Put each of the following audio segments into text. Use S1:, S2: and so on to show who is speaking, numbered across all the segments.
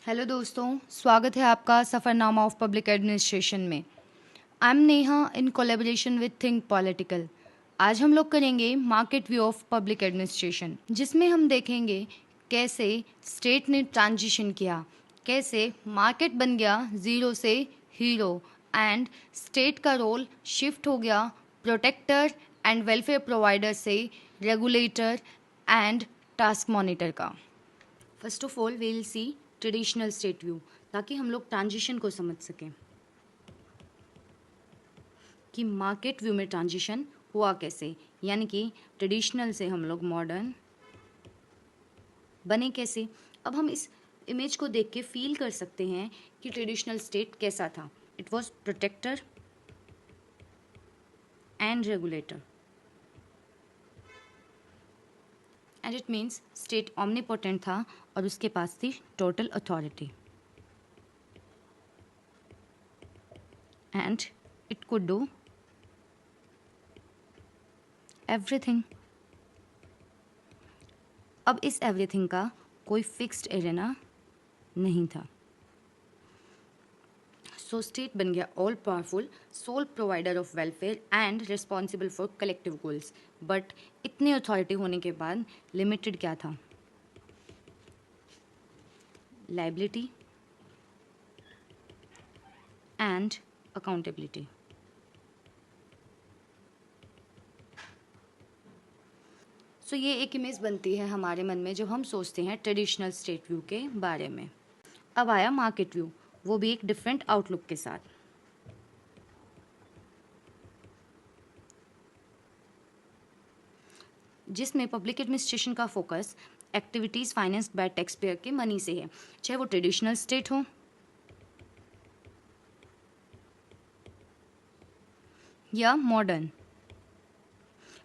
S1: Hello दोस्तों, स्वागत है आपका सफ़रनामा ऑफ पब्लिक एडमिनिस्ट्रेशन में। I am Neha in collaboration with think political. आज हम लोग करेंगे market view of public administration, जिसमें हम देखेंगे कैसे स्टेट ने ट्रांजिशन किया, कैसे मार्केट बन गया ज़ीरो से हीरो एंड स्टेट का रोल शिफ्ट हो गया प्रोटेक्टर एंड वेलफेयर प्रोवाइडर से रेगुलेटर एंड टास्क मॉनिटर का। First of all we will see traditional state view, ताकि हम लोग ट्रांजिशन को समझ सकें कि मार्केट व्यू में ट्रांजिशन हुआ कैसे, यानी कि ट्रेडिशनल से हम लोग मॉडर्न बने कैसे। अब हम इस इमेज को देख के फील कर सकते हैं कि ट्रेडिशनल स्टेट कैसा था। It was protector and regulator and it means state omnipotent था और उसके पास थी total authority and it could do everything. अब इस एवरीथिंग का कोई फिक्स्ड एरेना नहीं था। सो स्टेट बन गया all powerful sole provider of welfare and responsible for collective goals. But इतनी अथॉरिटी होने के बाद लिमिटेड क्या था? Liability and accountability. सो ये एक इमेज बनती है हमारे मन में जब हम सोचते हैं ट्रेडिशनल स्टेट व्यू के बारे में। अब आया मार्केट व्यू, वो भी एक डिफरेंट आउटलुक के साथ। जिसमें पब्लिक एडमिनिस्ट्रेशन का focus activities financed by tax payer के मनी से है, चाहे वो ट्रेडिशनल स्टेट हो या मॉडर्न।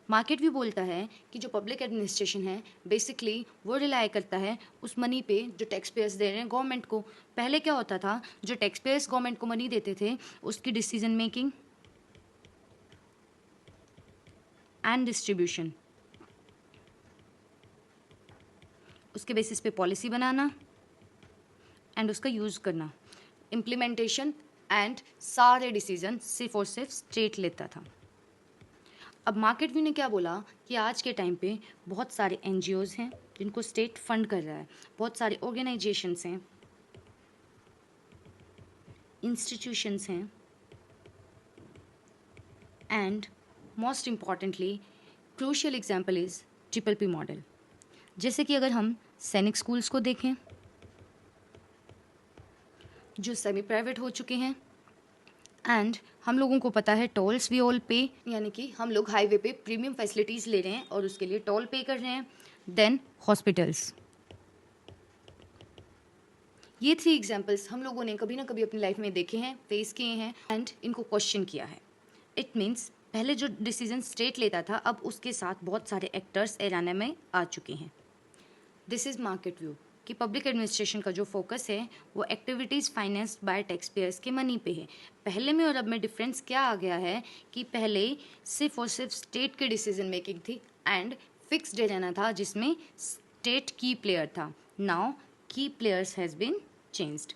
S1: मार्केट भी बोलता है कि जो पब्लिक एडमिनिस्ट्रेशन है बेसिकली वो रिलाई करता है उस मनी पे जो टैक्स पेयर्स दे रहे हैं गवर्नमेंट को। पहले क्या होता था, जो टैक्स पेयर्स गवर्नमेंट को मनी देते थे उसकी डिसीजन मेकिंग एंड डिस्ट्रीब्यूशन, उसके बेसिस पे पॉलिसी बनाना एंड उसका यूज़ करना, इम्प्लीमेंटेशन एंड सारे डिसीजन सिर्फ और सिर्फ स्टेट लेता था। अब मार्केट व्यू ने क्या बोला कि आज के टाइम पे बहुत सारे एनजीओज हैं जिनको स्टेट फंड कर रहा है, बहुत सारे ऑर्गेनाइजेशंस हैं, इंस्टीट्यूशंस हैं and most importantly crucial example is triple P model. जैसे कि अगर हम सैनिक स्कूल्स को देखें जो सेमी प्राइवेट हो चुके हैं एंड हम लोगों को पता है टोल्स वी ऑल पे, यानी कि हम लोग हाईवे पे प्रीमियम फैसिलिटीज़ ले रहे हैं और उसके लिए टोल पे कर रहे हैं। Then hospitals. ये 3 एग्जाम्पल्स हम लोगों ने कभी ना कभी अपनी लाइफ में देखे हैं, फेस किए हैं एंड इनको क्वेश्चन किया है। इट मीन्स पहले जो डिसीजन स्टेट लेता था अब उसके साथ बहुत सारे एक्टर्स एराना में आ चुके हैं। दिस इज़ मार्केट व्यू कि पब्लिक एडमिनिस्ट्रेशन का जो फोकस है वो activities financed by tax payers के मनी पे है। पहले में और अब में डिफरेंस क्या आ गया है कि पहले सिर्फ और सिर्फ स्टेट की डिसीजन मेकिंग थी एंड फिक्स्ड रहना था जिसमें स्टेट की प्लेयर था। नाउ की प्लेयर्स हैज़ बीन चेंज्ड।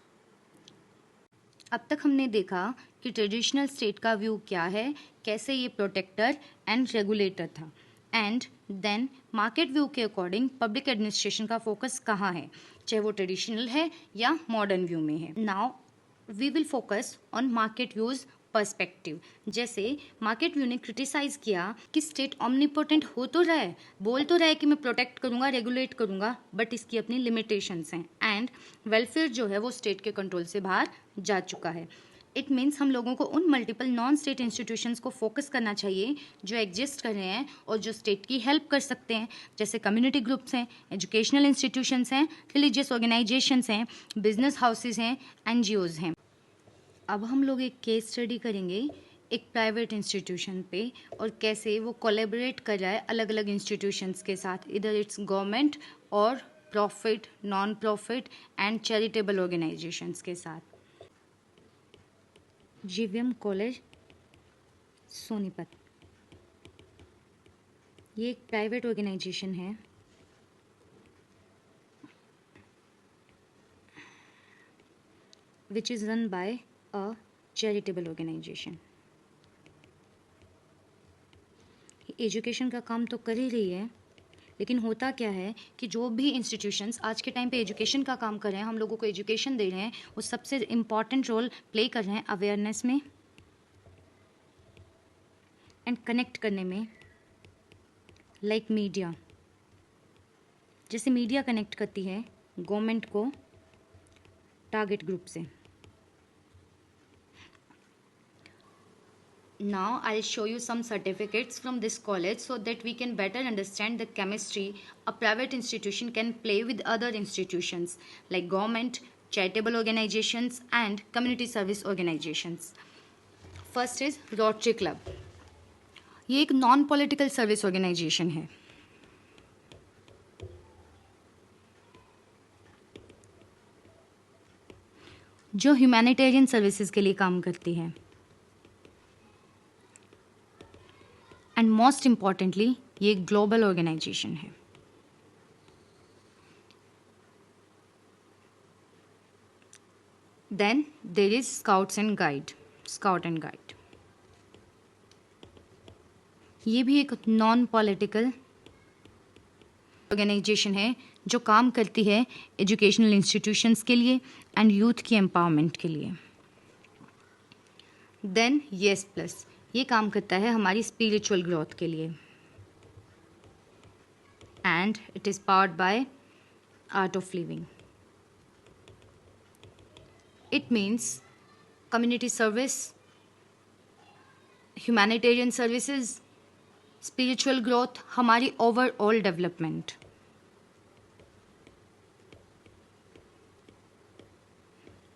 S1: अब तक हमने देखा कि ट्रेडिशनल स्टेट का व्यू क्या है, कैसे ये प्रोटेक्टर एंड रेगुलेटर था एंड देन मार्केट व्यू के अकॉर्डिंग पब्लिक एडमिनिस्ट्रेशन का फोकस कहाँ है, चाहे वो ट्रेडिशनल है या मॉडर्न व्यू में है। Now we will focus on market views perspective. जैसे मार्केट व्यू ने क्रिटिसाइज किया कि स्टेट ऑमनीपोटेंट हो तो रहा है, बोल तो रहा है कि मैं प्रोटेक्ट करूंगा, रेगुलेट करूंगा, बट इसकी अपनी लिमिटेशंस हैं एंड वेलफेयर जो है वो स्टेट के कंट्रोल से बाहर जा चुका है। इट मीन्स हम लोगों को उन मल्टीपल नॉन स्टेट इंस्टीट्यूशंस को फोकस करना चाहिए जो एग्जिस्ट कर रहे हैं और जो स्टेट की हेल्प कर सकते हैं, जैसे कम्युनिटी ग्रुप्स हैं, एजुकेशनल इंस्टीट्यूशंस हैं, रिलीजियस ऑर्गेनाइजेशंस हैं, बिजनेस हाउसेज हैं, एनजीओज हैं। अब हम लोग एक केस स्टडी करेंगे एक प्राइवेट इंस्टीट्यूशन पे और कैसे वो कोलैबोरेट कर रहा है अलग अलग इंस्टीट्यूशंस के साथ, इधर इट्स गवर्नमेंट और profit, non profit and charitable organisations के साथ। जीवीएम कॉलेज सोनीपत, ये एक प्राइवेट ऑर्गेनाइजेशन है which is run by a charitable organization. Education का काम तो कर ही रही है, लेकिन होता क्या है कि जो भी इंस्टीट्यूशंस आज के टाइम पे एजुकेशन का काम कर रहे हैं, हम लोगों को एजुकेशन दे रहे हैं, वो सबसे इम्पॉर्टेंट रोल प्ले कर रहे हैं अवेयरनेस में एंड कनेक्ट करने में, लाइक मीडिया। जैसे मीडिया कनेक्ट करती है गवर्नमेंट को टारगेट ग्रुप से। Now I'll show you some certificates from this college so that we can better understand the chemistry a private institution can play with other institutions like government, charitable organizations and community service organizations. First is Rotary Club. ये एक non political service organisation है। जो humanitarian services के लिए काम करती है and most importantly ये एक ग्लोबल ऑर्गेनाइजेशन है। Then there is scout and guide. ये भी एक नॉन पॉलिटिकल ऑर्गेनाइजेशन है जो काम करती है एजुकेशनल इंस्टीट्यूशंस के लिए एंड यूथ की एम्पावरमेंट के लिए। देन येस प्लस, ये काम करता है हमारी स्पिरिचुअल ग्रोथ के लिए and it is powered by art of living. It means community service, humanitarian services, spiritual growth, हमारी ओवरऑल डेवलपमेंट।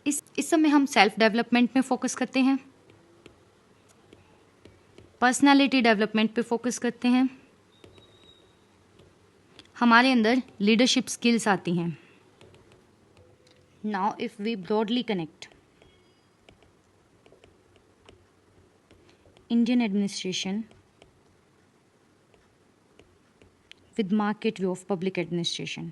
S1: इस समय हम सेल्फ डेवलपमेंट में फोकस करते हैं, पर्सनालिटी डेवलपमेंट पे फोकस करते हैं, हमारे अंदर लीडरशिप स्किल्स आती हैं। Now if we broadly connect Indian administration with market view of public administration.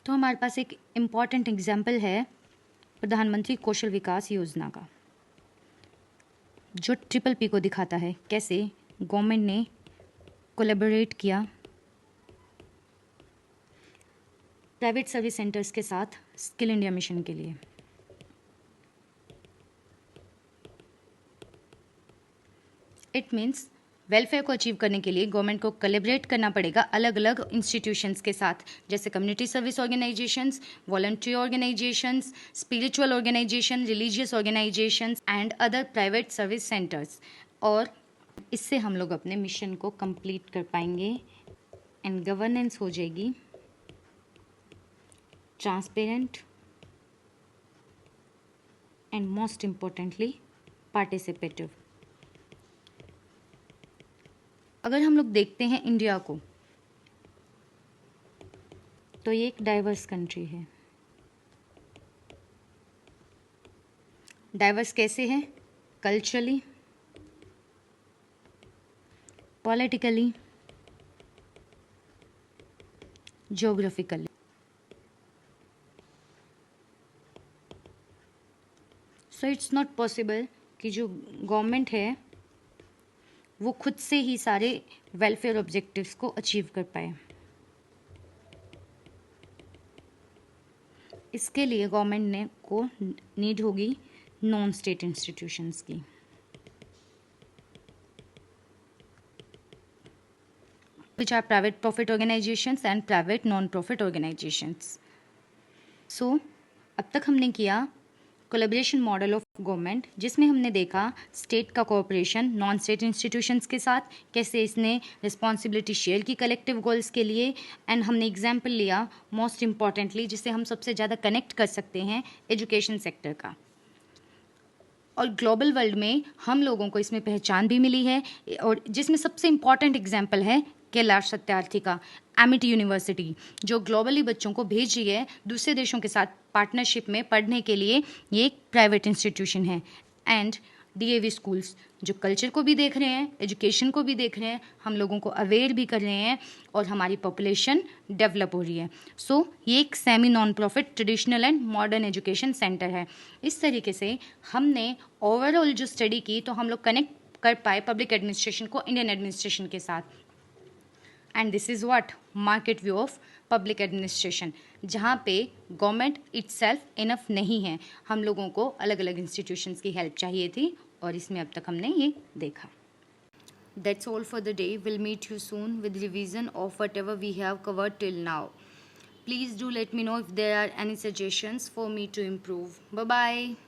S1: तो हमारे पास एक इम्पॉर्टेंट एग्जाम्पल है प्रधानमंत्री कौशल विकास योजना का, जो PPP को दिखाता है कैसे गवर्नमेंट ने कोलैबोरेट किया प्राइवेट सर्विस सेंटर्स के साथ स्किल इंडिया मिशन के लिए। इट मीन्स वेलफेयर को अचीव करने के लिए गवर्नमेंट को कोलैबोरेट करना पड़ेगा अलग अलग इंस्टीट्यूशंस के साथ, जैसे community service organisations, voluntary organisations, spiritual organisation, religious organisations and other private service centres. और इससे हम लोग अपने मिशन को कंप्लीट कर पाएंगे एंड गवर्नेंस हो जाएगी transparent and most importantly participative. अगर हम लोग देखते हैं इंडिया को, तो ये एक डाइवर्स कंट्री है। डाइवर्स कैसे है? Culturally, politically, geographically. So it's not possible कि जो गवर्नमेंट है वो खुद से ही सारे वेलफेयर ऑब्जेक्टिव्स को अचीव कर पाए। इसके लिए गवर्नमेंट ने को नीड होगी नॉन स्टेट इंस्टीट्यूशंस की। which are private profit organizations and private non-profit organizations. So, अब तक हमने किया कोलैबोरेशन मॉडल ऑफ गवर्नमेंट, जिसमें हमने देखा स्टेट का कोऑपरेशन नॉन स्टेट इंस्टीट्यूशंस के साथ, कैसे इसने रिस्पॉन्सिबिलिटी शेयर की कलेक्टिव गोल्स के लिए, एंड हमने एग्जाम्पल लिया मोस्ट इम्पॉर्टेंटली जिससे हम सबसे ज़्यादा कनेक्ट कर सकते हैं एजुकेशन सेक्टर का। और ग्लोबल वर्ल्ड में हम लोगों को इसमें पहचान भी मिली है, और जिसमें सबसे इम्पॉर्टेंट एग्जाम्पल है कैलाश सत्यार्थी का एमिटी यूनिवर्सिटी, जो ग्लोबली बच्चों को भेज रही है दूसरे देशों के साथ पार्टनरशिप में पढ़ने के लिए। ये एक प्राइवेट इंस्टीट्यूशन है एंड डीएवी स्कूल्स जो कल्चर को भी देख रहे हैं, एजुकेशन को भी देख रहे हैं, हम लोगों को अवेयर भी कर रहे हैं और हमारी पॉपुलेशन डेवलप हो रही है। सो ये एक semi non profit traditional and modern education centre है। इस तरीके से हमने ओवरऑल जो स्टडी की तो हम लोग कनेक्ट कर पाए पब्लिक एडमिनिस्ट्रेशन को इंडियन एडमिनिस्ट्रेशन के साथ। And this is what market view of public administration, जहाँ पे गवर्नमेंट इटसेल्फ इनफ नहीं है, हम लोगों को अलग अलग इंस्टीट्यूशंस की हेल्प चाहिए थी और इसमें अब तक हमने ये देखा। That's all for the day. We'll meet you soon with revision of whatever we have covered till now. Please do let me know if there are any suggestions for me to improve. Bye bye.